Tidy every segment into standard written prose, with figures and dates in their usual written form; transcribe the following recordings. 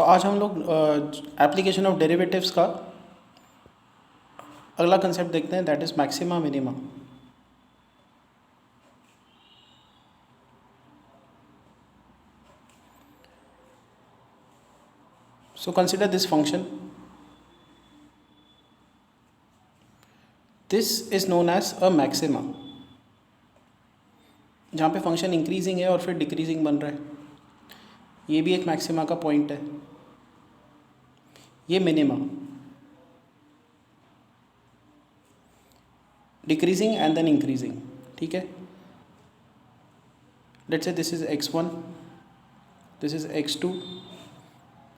आज हम लोग एप्लीकेशन ऑफ डेरिवेटिव्स का अगला कंसेप्ट देखते हैं, that is maxima minima. So consider this function, this is known as a maxima, जहाँ पे फंक्शन इंक्रीजिंग है और फिर डिक्रीजिंग बन रहा है। ये भी एक मैक्सिमा का पॉइंट है। ये minima, decreasing and then increasing, ठीक है। Let's say this is x1, this is x2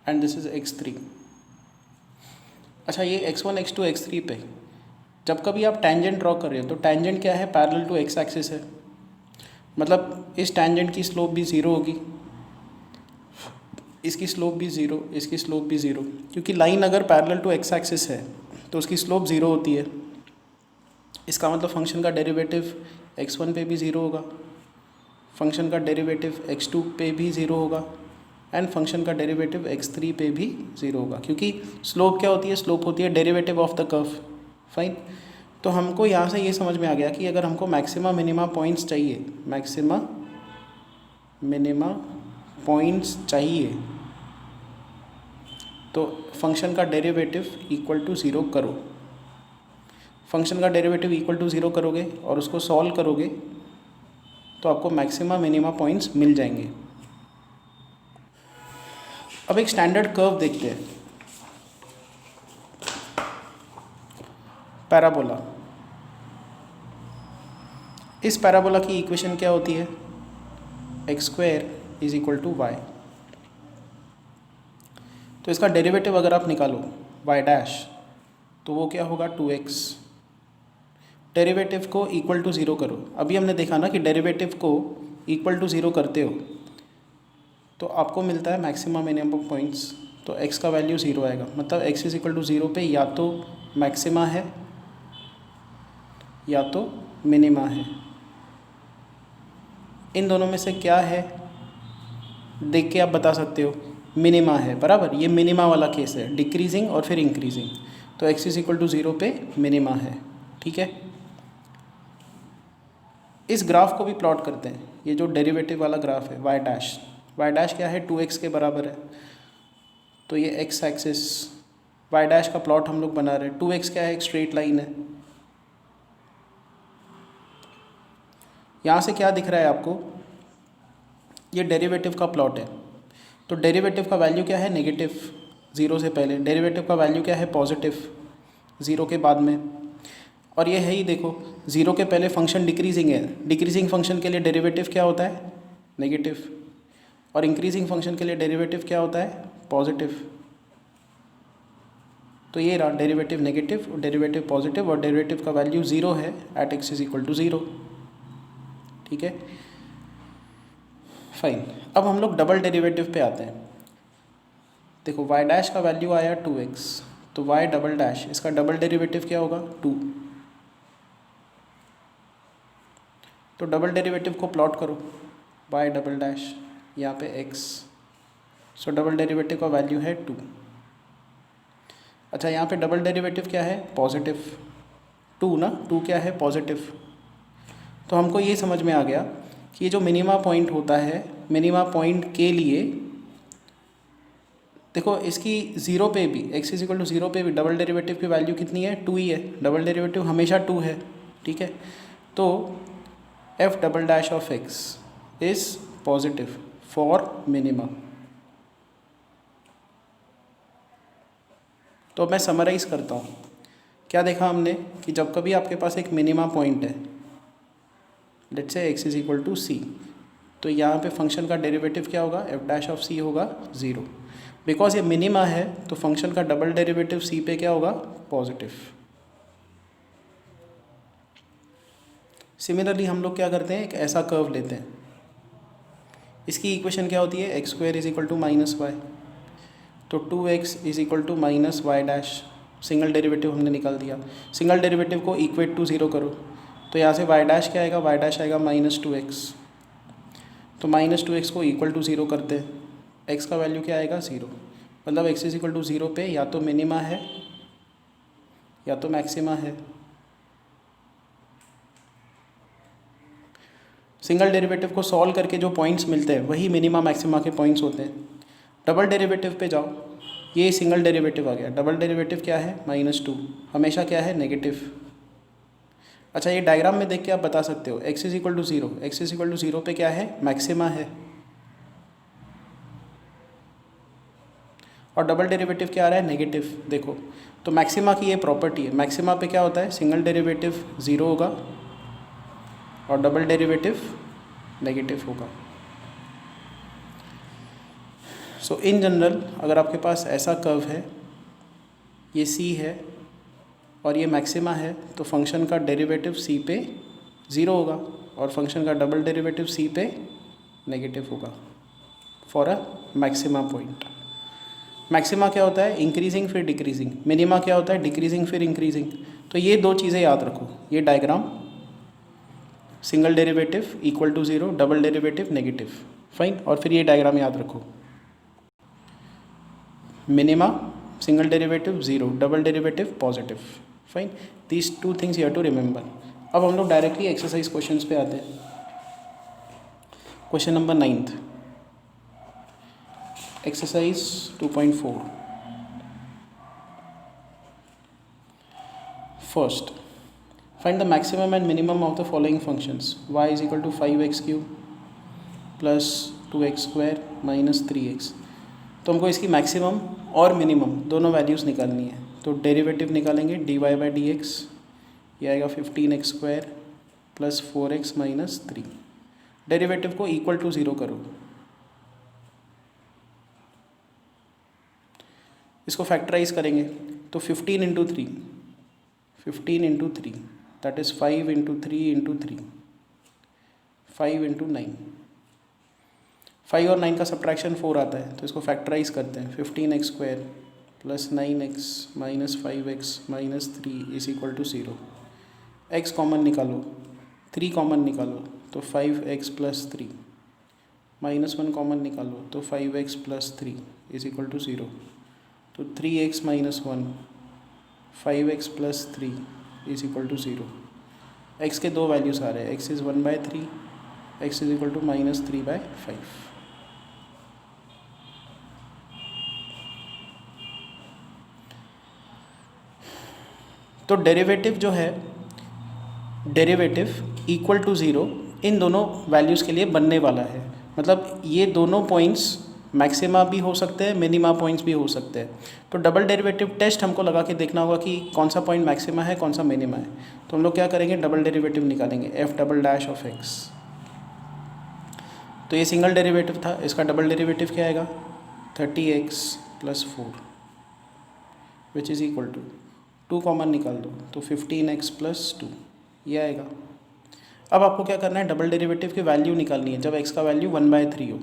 and this is x3। अच्छा, ये x1, x2, x3 पे जब कभी आप टेंजेंट ड्रॉ कर रहे हो तो टेंजेंट क्या है, पैरेलल टू x एक्सिस है। मतलब इस टेंजेंट की स्लोप भी ज़ीरो होगी, इसकी स्लोप भी ज़ीरो, इसकी स्लोप भी ज़ीरो, क्योंकि लाइन अगर पैरेलल टू x एक्सिस है तो उसकी स्लोप ज़ीरो होती है। इसका मतलब फंक्शन का डेरिवेटिव x1 पे भी ज़ीरो होगा, फंक्शन का डेरिवेटिव x2 पे भी ज़ीरो होगा एंड फंक्शन का डेरिवेटिव x3 पे भी ज़ीरो होगा, क्योंकि स्लोप क्या होती है, स्लोप होती है derivative of the curve. Fine. तो हमको यहाँ से ये समझ में आ गया कि अगर हमको मैक्सिमा मिनिमा पॉइंट्स चाहिए, मैक्सिमा मिनिमा पॉइंट्स चाहिए, तो फंक्शन का डेरिवेटिव इक्वल टू ज़ीरो करो। फंक्शन का डेरिवेटिव इक्वल टू ज़ीरो करोगे और उसको सॉल्व करोगे तो आपको मैक्सिमा मिनिमा पॉइंट्स मिल जाएंगे। अब एक स्टैंडर्ड कर्व देखते हैं, पैराबोला। इस पैराबोला की इक्वेशन क्या होती है, X square is equal to Y. तो इसका डेरिवेटिव अगर आप निकालो वाई डैश, तो वो क्या होगा 2x। डेरिवेटिव को इक्वल टू ज़ीरो करो। अभी हमने देखा ना कि डेरिवेटिव को इक्वल टू ज़ीरो करते हो तो आपको मिलता है मैक्सिमम मिनिमम पॉइंट्स। तो x का वैल्यू ज़ीरो आएगा, मतलब x is equal to zero पे या तो मैक्सिमा है या तो मिनिमा है। इन दोनों में से क्या है देख के आप बता सकते हो, मिनिमा है, बराबर। ये मिनिमा वाला केस है, डिक्रीजिंग और फिर इंक्रीजिंग। तो x is equal to zero पे मिनिमा है, ठीक है। इस ग्राफ को भी प्लॉट करते हैं, ये जो डेरिवेटिव वाला ग्राफ है वाई डैश, वाई डैश क्या है 2x के बराबर है। तो ये x एक्सिस वाई डैश का प्लॉट हम लोग बना रहे हैं। 2x क्या है, एक स्ट्रेट लाइन है। यहाँ से क्या दिख रहा है आपको, ये डेरिवेटिव का प्लॉट है। तो डेरिवेटिव का वैल्यू क्या है, नेगेटिव, ज़ीरो से पहले। डेरिवेटिव का वैल्यू क्या है, पॉजिटिव, ज़ीरो के बाद में। और ये है ही, देखो ज़ीरो के पहले फंक्शन डिक्रीजिंग है। डिक्रीजिंग फंक्शन के लिए डेरिवेटिव क्या होता है, नेगेटिव। और इंक्रीजिंग फंक्शन के लिए डेरिवेटिव क्या होता है, पॉजिटिव। तो ये रहा डेरिवेटिव नेगेटिव, डेरिवेटिव पॉजिटिव, और डेरिवेटिव का वैल्यू ज़ीरो है at x is equal to zero, ठीक है। फाइन। अब हम लोग डबल डेरिवेटिव पे आते हैं। देखो y डैश का वैल्यू आया 2x, तो y डबल डैश, इसका डबल डेरिवेटिव क्या होगा 2। तो डबल डेरिवेटिव को प्लॉट करो, y डबल डैश, यहाँ पे x, सो डबल डेरिवेटिव का वैल्यू है 2। अच्छा, यहाँ पे डबल डेरिवेटिव क्या है, पॉजिटिव, 2 ना, 2 क्या है, पॉजिटिव। तो हमको ये समझ में आ गया कि ये जो मिनिमा पॉइंट होता है, मिनिमा पॉइंट के लिए देखो इसकी ज़ीरो पे भी, x is equal to zero पे भी डबल डेरिवेटिव की वैल्यू कितनी है, 2 ही है। डबल डेरिवेटिव हमेशा 2 है, ठीक है। तो f double dash of x is positive for minima. तो मैं समराइज़ करता हूँ। क्या देखा हमने कि जब कभी आपके पास एक मिनिमा पॉइंट है, let's say x is equal to c, तो यहाँ पे फंक्शन का डेरिवेटिव क्या होगा, f डैश ऑफ c होगा 0। बिकॉज ये मिनिमा है तो फंक्शन का डबल डेरिवेटिव c पे क्या होगा, पॉजिटिव। सिमिलरली हम लोग क्या करते हैं, एक ऐसा कर्व लेते हैं। इसकी इक्वेशन क्या होती है, X square is equal to minus Y. तो 2x is equal to minus Y dash, single derivative हमने निकाल दिया। सिंगल डेरिवेटिव को इक्वेट टू ज़ीरो करो, तो यहाँ से वाई डैश क्या आएगा, वाई डैश आएगा -2x। तो -2x को इक्वल टू ज़ीरो करते हैं, x का वैल्यू क्या आएगा, 0। मतलब x इज इक्वल टू 0 पे या तो मिनिमा है या तो मैक्सिमा है। सिंगल डेरिवेटिव को सॉल्व करके जो पॉइंट्स मिलते हैं वही मिनिमा मैक्सिमा के पॉइंट्स होते हैं। डबल डेरिवेटिव पे जाओ, ये सिंगल डेरिवेटिव आ गया, डबल डेरिवेटिव क्या है -2, हमेशा क्या है नेगेटिव। अच्छा, ये डायग्राम में देख के आप बता सकते हो x is equal to 0, x is equal to 0 पे क्या है मैक्सिमा है, और डबल डेरिवेटिव क्या आ रहा है नेगेटिव। देखो तो मैक्सिमा की ये प्रॉपर्टी है, मैक्सिमा पे क्या होता है सिंगल डेरिवेटिव 0 होगा और डबल डेरिवेटिव नेगेटिव होगा। सो इन जनरल अगर आपके पास ऐसा कर्व है, ये c है और ये मैक्सिमा है, तो फंक्शन का डेरिवेटिव c पे 0 होगा और फंक्शन का डबल डेरिवेटिव c पे नेगेटिव होगा for a maxima point. Maxima क्या होता है इंक्रीजिंग फिर डिक्रीजिंग, मिनिमा क्या होता है डिक्रीजिंग फिर इंक्रीजिंग। तो ये दो चीज़ें याद रखो, ये diagram single derivative equal to 0, double derivative negative, fine. और फिर ये डायग्राम याद रखो, minima single derivative 0, double derivative positive, fine. These two things you have to remember. अब हम लोग डायरेक्टली एक्सरसाइज क्वेश्चंस पे आते हैं। Question number 9th, exercise 2.4। First, find the maximum and minimum of the following functions. y is equal to 5x³ plus 2x² minus 3x। तो हमको इसकी maximum और मिनिमम दोनों वैल्यूज़ निकालनी है। तो डेरिवेटिव निकालेंगे dy/dx, ये आएगा 15x² plus 4x minus 3। Derivative को इक्वल टू 0 करो, इसको फैक्टराइज करेंगे तो 15 into 3, 15 into 3 that is 5 into 3 into 3, 5 into 9। 5 और 9 का सब्ट्रैक्शन 4 आता है, तो इसको फैक्टराइज करते हैं। 15x² plus 9x minus 5x minus 3 is equal to 0। x common निकालो, 3 कॉमन निकालो तो 5x प्लस 3, माइनस 1 कॉमन निकालो तो 5x plus 3 is equal to 0। तो 3x minus 1, 5x plus 3 is equal to 0। x के दो वैल्यूज़ आ रहे हैं, x is 1/3, x is equal to -3/5। तो डेरिवेटिव जो है, डेरिवेटिव इक्वल टू 0 इन दोनों वैल्यूज़ के लिए बनने वाला है। मतलब ये दोनों पॉइंट्स मैक्सिमा भी हो सकते हैं, मिनिमा पॉइंट्स भी हो सकते हैं। तो डबल डेरिवेटिव टेस्ट हमको लगा के देखना होगा कि कौन सा पॉइंट मैक्सिमा है, कौन सा मिनिमा है। तो हम लोग क्या करेंगे, डबल डेरिवेटिव निकालेंगे f'(x). तो ये सिंगल डेरिवेटिव था, इसका डबल डेरिवेटिव क्या आएगा 30x plus 4 which is equal to 2 common निकाल दो तो 15x प्लस 2 ये आएगा। अब आपको क्या करना है, डबल डेरिवेटिव की वैल्यू निकालनी है जब x का वैल्यू 1/3 हो।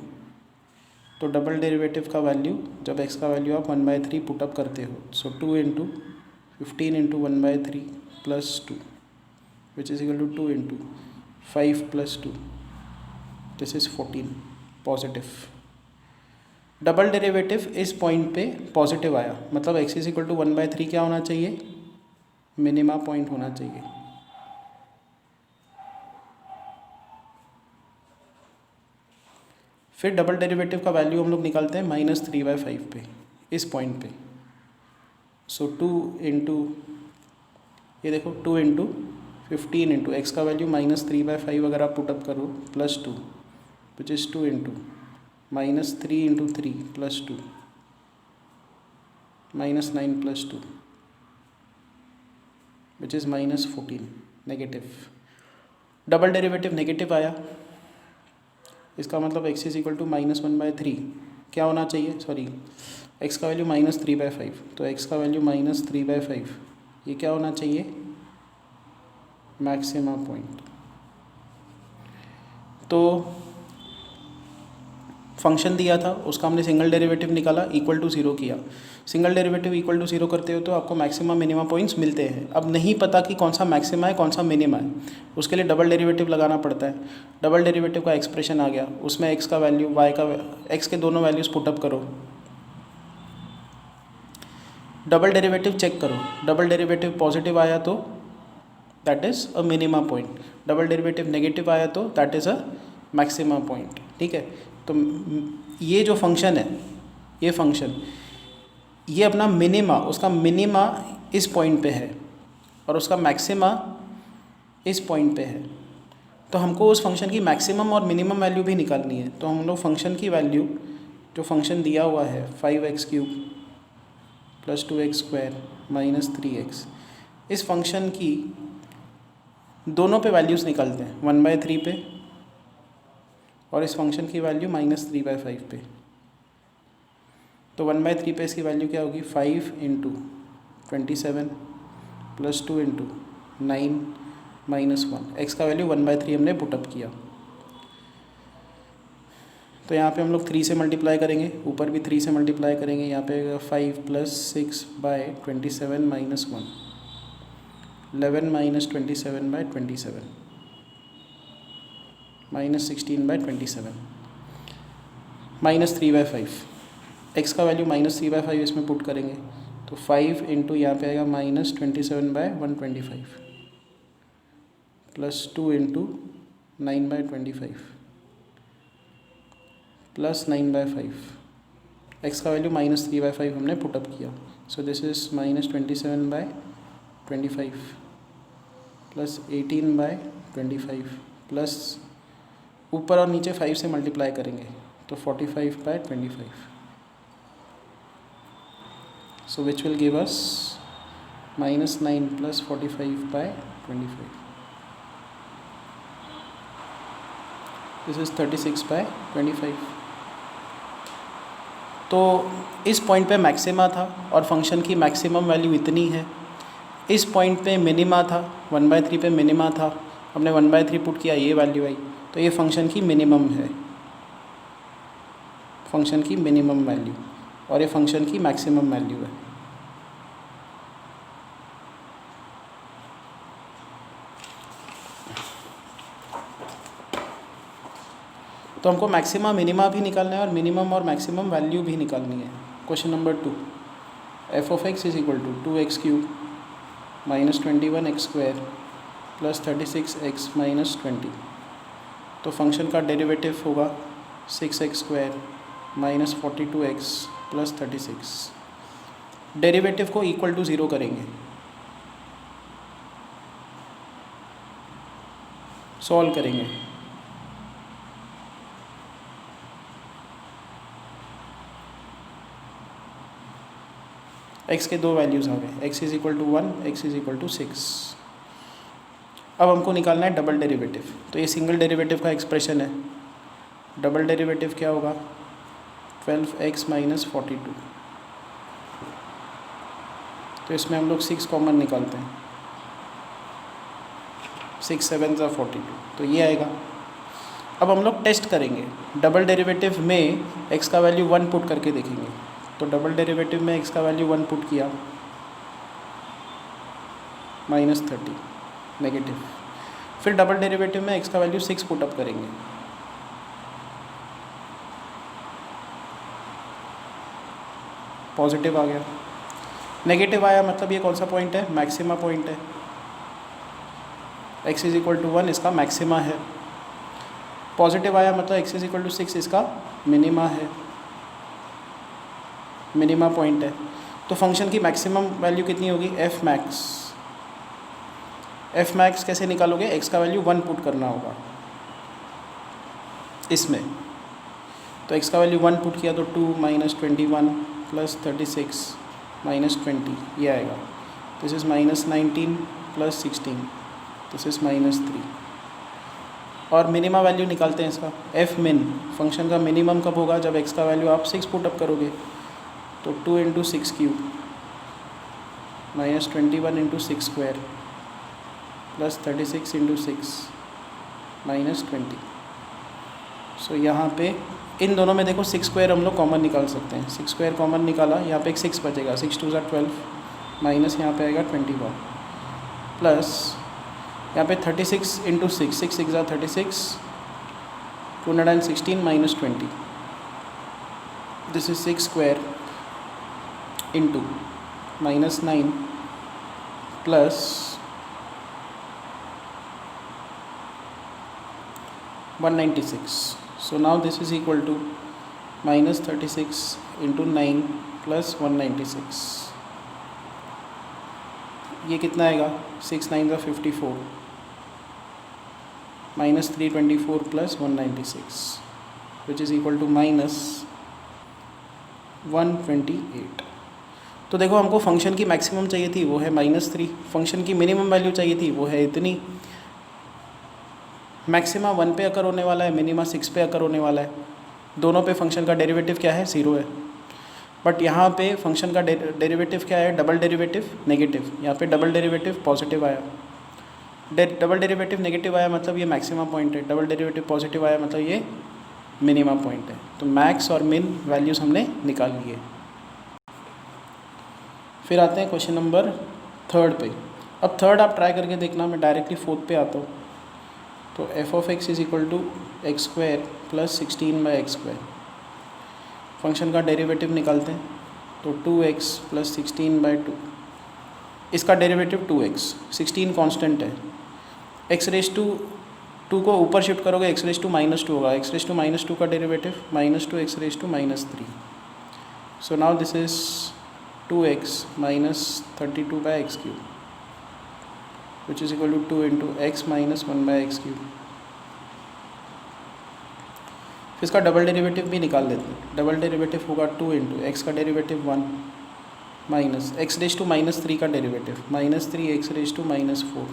तो डबल डेरिवेटिव का वैल्यू जब x का वैल्यू आप 1/3 पुटअप करते हो, so 2 into 15 into 1/3 plus 2 which is equal to 2 into 5 plus 2, this is 14 positive. Double derivative इस पॉइंट पे पॉजिटिव आया, मतलब x इज इक्वल टू 1/3 क्या होना चाहिए, मिनिमा पॉइंट होना चाहिए। फिर डबल डेरिवेटिव का वैल्यू हम लोग निकालते हैं -3/5 पे, इस पॉइंट पे। सो 2 इंटू, ये देखो 2 इंटू 15 इंटू एक्स का वैल्यू -3/5 अगर आप पुटअप करो plus 2 which is 2 into -3 into 3 plus 2 -9 plus 2 which is -14 negative. Double derivative negative आया, इसका मतलब x इज इक्वल टू -1/3 क्या होना चाहिए, सॉरी x का वैल्यू -3/5, तो x का वैल्यू -3/5 ये क्या होना चाहिए, मैक्सिमा पॉइंट। तो फंक्शन दिया था उसका हमने सिंगल डेरिवेटिव निकाला, इक्वल टू 0 किया। सिंगल डेरिवेटिव इक्वल टू 0 करते हो तो आपको मैक्सिमा मिनिमा पॉइंट्स मिलते हैं। अब नहीं पता कि कौन सा मैक्सिमा है कौन सा मिनिमा है, उसके लिए डबल डेरिवेटिव लगाना पड़ता है। डबल डेरिवेटिव का एक्सप्रेशन आ गया, उसमें x का वैल्यू y का x के दोनों वैल्यूज़ पुटअप करो डबल डेरिवेटिव चेक करो, डबल डेरिवेटिव पॉजिटिव आया तो that is a minima point, double derivative negative आया तो that is a maxima point. ठीक है, तो ये जो फंक्शन है, ये फंक्शन, ये अपना मिनिमा, उसका मिनिमा इस पॉइंट पे है और उसका मैक्सिमा इस पॉइंट पे है। तो हमको उस फंक्शन की मैक्सिमम और मिनिमम वैल्यू भी निकालनी है। तो हम लोग फंक्शन की वैल्यू, जो फंक्शन दिया हुआ है 5x³ + 2x² - 3x, इस फंक्शन की दोनों पे वैल्यूज़ निकालते हैं, 1/3 पे और इस फंक्शन की वैल्यू -3/5 पे। तो 1/3 पे इसकी वैल्यू क्या होगी, 5 × 27 + 2 × 9 - 1। एक्स का वैल्यू 1/3 हमने पुटअप किया। तो यहाँ पे हम लोग 3 से मल्टीप्लाई करेंगे, ऊपर भी 3 से मल्टीप्लाई करेंगे। यहाँ पे 5 + 6/27 - 1, 11 - 27/27 -16/27 -3/5। एक्स का वैल्यू -3/5 इसमें पुट करेंगे तो 5 × यहाँ पे आएगा -27/125 + 2 × 9/25 + 9/5। एक्स का वैल्यू -3/5 हमने पुटअप किया। सो दिस इज़ -27/25 + 18/25 प्लस ऊपर और नीचे 5 से मल्टीप्लाई करेंगे तो 45/25। So which will give us -9 + 45/25. This is 36/25. तो इस पॉइंट पे मैक्सिमा था और फंक्शन की मैक्सिमम वैल्यू इतनी है। इस पॉइंट पे मिनिमा था, 1/3 पे मिनिमा था, हमने 1/3 पुट किया, ये वैल्यू आई, तो ये फंक्शन की मिनिमम है, फंक्शन की मिनिमम वैल्यू, और ये फंक्शन की मैक्सिमम वैल्यू है। तो हमको मैक्सिमा मिनिमा भी निकालना है और मिनिमम और मैक्सिमम वैल्यू भी निकालनी है। Question number 2, f(x) = 2x³ - 21x² + 36x - 20। तो फंक्शन का डेरिवेटिव होगा 6x² - 42x + 36। डेरिवेटिव को इक्वल टू 0 करेंगे, सॉल्व करेंगे। x के दो वैल्यूज़ आ गए, x = 1, x = 6। अब हमको निकालना है डबल डेरिवेटिव। तो ये सिंगल डेरिवेटिव का एक्सप्रेशन है, डबल डेरिवेटिव क्या होगा, 12x - 42। तो इसमें हम लोग 6 कॉमन निकालते हैं, 6 × 7 = 42, तो ये आएगा। अब हम लोग टेस्ट करेंगे, डबल डेरिवेटिव में x का वैल्यू 1 पुट करके देखेंगे। तो डबल डेरिवेटिव में x का वैल्यू 1 पुट किया, -30 नेगेटिव। फिर डबल डेरिवेटिव में x का वैल्यू 6 पुटअप करेंगे, पॉजिटिव आ गया। नेगेटिव आया मतलब ये कौन सा पॉइंट है, मैक्सिमा पॉइंट है। x = 1 इसका मैक्सिमा है। पॉजिटिव आया मतलब x = 6 इसका मिनिमा है, मिनिमा पॉइंट है। तो फंक्शन की मैक्सिमम वैल्यू कितनी होगी, f max। f max कैसे निकालोगे, x का वैल्यू 1 पुट करना होगा इसमें। तो x का वैल्यू 1 पुट किया तो 2 - 21 + 36 - 20 ये आएगा। This is -19 + 16, this is -3। और मिनिमा वैल्यू निकालते हैं इसका, f min। फंक्शन का मिनिमम कब होगा, जब x का वैल्यू आप 6 पुटअप करोगे। तो 2 × 6³ - 21 × 6² + 36 × 6 - 20। सो यहाँ पे इन दोनों में देखो 6² हम लोग कॉमन निकाल सकते हैं। 6² कॉमन निकाला, यहाँ पे एक 6 बचेगा, 6 × 2 = 12 माइनस यहाँ पे आएगा 21 प्लस यहाँ पे 36 × 6, 6 × 6 = 36, 216 - 20। This is 6² × -9 plus 196. So now this is equal to -36 into 9 plus 196. ये कितना आएगा? 6 9 का 54 minus 324 plus 196 which is equal to minus 128. तो देखो हमको फंक्शन की मैक्सिमम चाहिए थी, वो है -3. फंक्शन की मिनिमम वैल्यू चाहिए थी, वो है इतनी. मैक्सिमा 1 पे अकर होने वाला है, मिनिमा 6 पे अकर होने वाला है. दोनों पे फंक्शन का डेरिवेटिव क्या है? 0 है. बट यहाँ पे फंक्शन का डेरिवेटिव क्या है? Double derivative negative. यहाँ पे डबल डेरिवेटिव पॉजिटिव आया. डबल डेरिवेटिव नेगेटिव आया मतलब ये मैक्सिमा पॉइंट है. डबल डेरिवेटिव पॉजिटिव आया मतलब ये मिनिमा पॉइंट है. तो मैक्स और मिन वैल्यूज़ हमने निकाल लिए. फिर आते हैं क्वेश्चन नंबर 3 पे. अब 3 आप ट्राई करके देखना, मैं डायरेक्टली 4 पे आता हूँ. तो f(x) is equal to x² plus 16/x². Function का डेरिवेटिव निकालते हैं. तो 2x प्लस 16/2. इसका डेरिवेटिव 2x. 16 कांस्टेंट है. x⁻² को ऊपर शिफ्ट करोगे x⁻² होगा. x⁻² का derivative -2 x⁻³ so now this is 2x minus 32/x³ which is equal to 2 into x minus 1/x³. फिर इसका डबल डेरिवेटिव भी निकाल देते हैं. डबल डेरिवेटिव होगा 2 इंटू एक्स का डेरिवेटिव 1 माइनस x⁻³ का derivative -3 x⁻⁻4.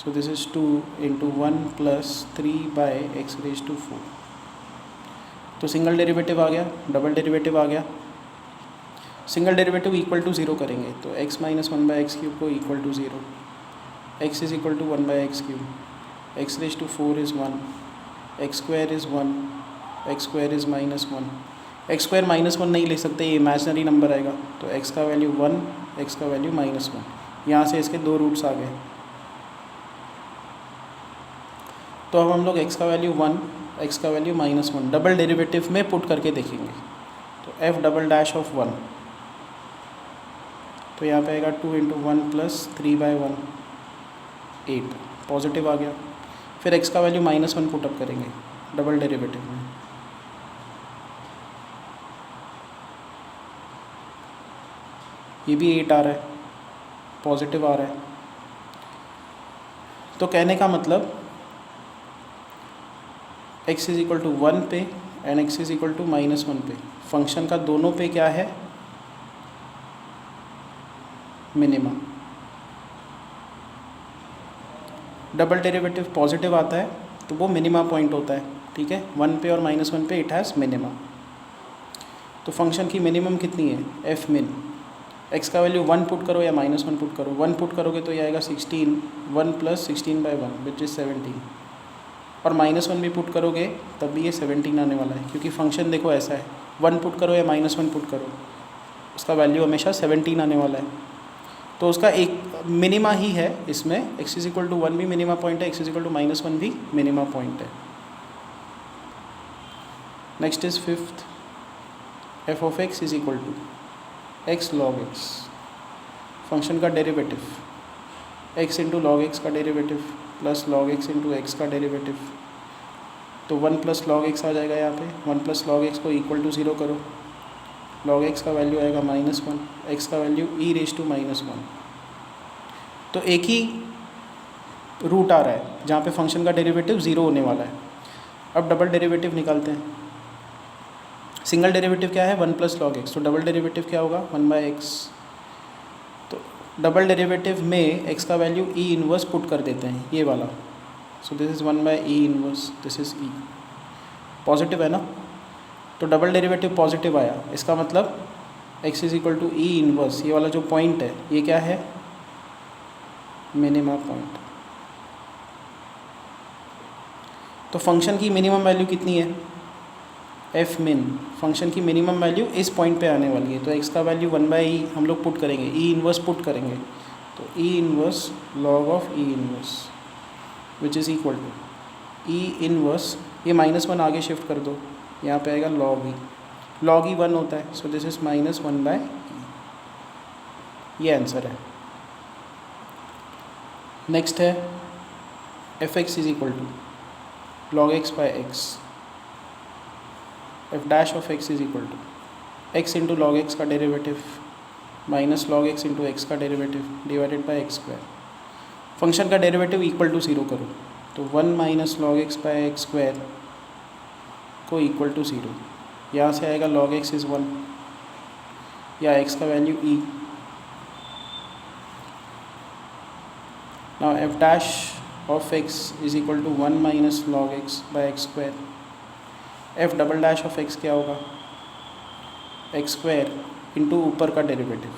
So this is 2 into 1 plus 3/x⁴. तो सिंगल डेरिवेटिव आ गया, डबल डेरिवेटिव आ गया. सिंगल डेरिवेटिव इक्वल टू 0 करेंगे तो x माइनस 1/x³ को equal to 0. x is equal to 1/x³. x⁴ is 1. x² is 1. x² is -1. x² -1 नहीं ले सकते, ये इमेजिनरी नंबर आएगा. तो x का वैल्यू 1, x का वैल्यू -1. यहाँ से इसके 2 रूट्स आ गए. तो अब हम लोग x का वैल्यू 1, x का वैल्यू -1 डबल डेरिवेटिव में पुट करके देखेंगे. तो f'(() ऑफ 1. तो यहाँ पे आएगा 2 इंटू 1 प्लस 3/1 8. पॉजिटिव आ गया. फिर x का वैल्यू -1 पुटअप करेंगे डबल डेरिवेटिव में. ये भी 8 आ रहा है, पॉजिटिव आ रहा है. तो कहने का मतलब x इज इक्वल टू 1 पे and x is equal to -1 पे फंक्शन का दोनों पे क्या है? मिनिमा. डबल डेरिवेटिव पॉजिटिव आता है तो वो मिनिमा पॉइंट होता है. ठीक है, 1 पे और -1 पे इट हैज़ मिनिमा. तो फंक्शन की मिनिमम कितनी है? एफ मिन. x का वैल्यू 1 पुट करो या -1 पुट करो. 1 पुट करोगे तो ये आएगा 16. 1 प्लस 16/1 विच इज़ 17. और -1 भी पुट करोगे तब भी ये 17 आने वाला है, क्योंकि फंक्शन देखो ऐसा है. 1 पुट करो या -1 पुट करो, उसका वैल्यू हमेशा 17 आने वाला है. तो उसका एक मिनिमा ही है इसमें. x इज इक्वल टू 1 भी मिनिमा पॉइंट है, x इज इक्वल टू -1 भी मिनिमा पॉइंट है. Next is 5th. f(x) is equal to x log x. Function का derivative x into log X का derivative plus log X into X का derivative. तो 1 plus log x आ जाएगा यहाँ पे. 1 plus log x को equal to 0 करो. Log X का वैल्यू आएगा -1. एक्स का वैल्यू e⁻⁻1. तो एक ही रूट आ रहा है जहाँ पे फंक्शन का डेरिवेटिव 0 होने वाला है. अब डबल डेरिवेटिव निकालते हैं. सिंगल डेरिवेटिव क्या है? 1 प्लस लॉग एक्स. तो डबल डेरिवेटिव क्या होगा? 1/x. तो डबल डेरिवेटिव में x का वैल्यू e⁻⁻ पुट कर देते हैं, ये वाला. सो this is 1/e⁻. This is e. Positive है ना, तो डबल डेरिवेटिव पॉजिटिव आया. इसका मतलब x is equal to e⁻. ये वाला जो पॉइंट है ये क्या है? Minima point. तो फंक्शन की मिनिमम वैल्यू कितनी है? एफ मिन. फंक्शन की मिनिमम वैल्यू इस पॉइंट पे आने वाली है. तो x का वैल्यू 1/e हम लोग पुट करेंगे, e⁻⁻ पुट करेंगे. तो e⁻⁻ log of e⁻⁻ which is equal to e⁻⁻. ये -1 आगे शिफ्ट कर दो, यहाँ पे आएगा log e. log e 1 होता है. So this is -1/e. ये आंसर है। नेक्स्ट है F X is equal to log X by X, F dash of X is equal to एक्स इंटू लॉग एक्स का derivative minus log X into X का derivative divided by X square. Function का derivative equal to 0 करो तो 1 minus log X by X square को equal to 0, यहाँ से आएगा log x इज़ 1 या x का value e। Now f dash of x is equal to 1 minus log x by X square. f double dash of x क्या होगा, x square into ऊपर का डेरिवेटिव,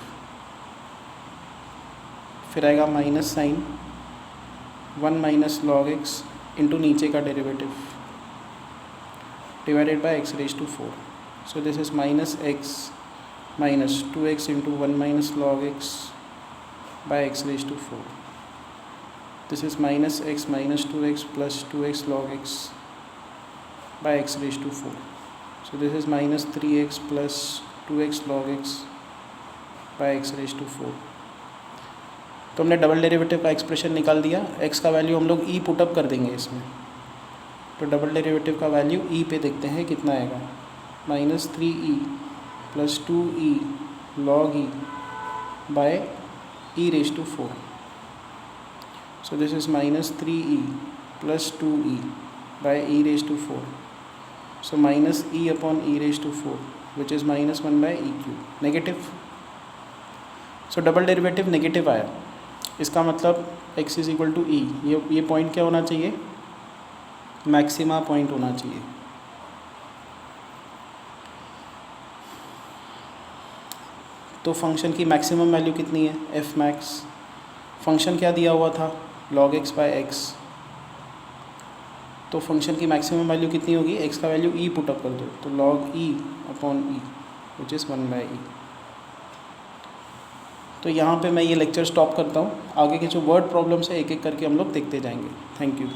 फिर आएगा minus sign 1 minus log x into नीचे का derivative divided by x raised to 4. So this is minus x minus 2x into 1 minus log x by x raised to 4. This is minus x minus 2x plus 2x log x by x raised to 4. So this is minus 3x plus 2x log x by x raised to 4. तो हमने double derivative का expression निकाल दिया। x का value हम लोग e put up कर देंगे इसमें, तो डबल डेरिवेटिव का वैल्यू e पे देखते हैं कितना आएगा, minus 3e plus 2e log e by e raise to 4। So this is minus 3e plus 2e by e raise to 4। So minus e upon e raise to 4 which is minus 1 by e cube, negative. So double derivative negative आया, इसका मतलब x is equal to e। ये point क्या होना चाहिए, maxima point होना चाहिए। तो फंक्शन की मैक्सिमम वैल्यू कितनी है, एफ मैक्स। फंक्शन क्या दिया हुआ था, log x बाय एक्स, तो फंक्शन की मैक्सिमम वैल्यू कितनी होगी, x का वैल्यू e पुटअप कर दो तो log e upon e which is 1 by e। तो यहाँ पे मैं ये लेक्चर स्टॉप करता हूँ, आगे के जो वर्ड प्रॉब्लम्स है एक एक करके हम लोग देखते जाएंगे। Thank you.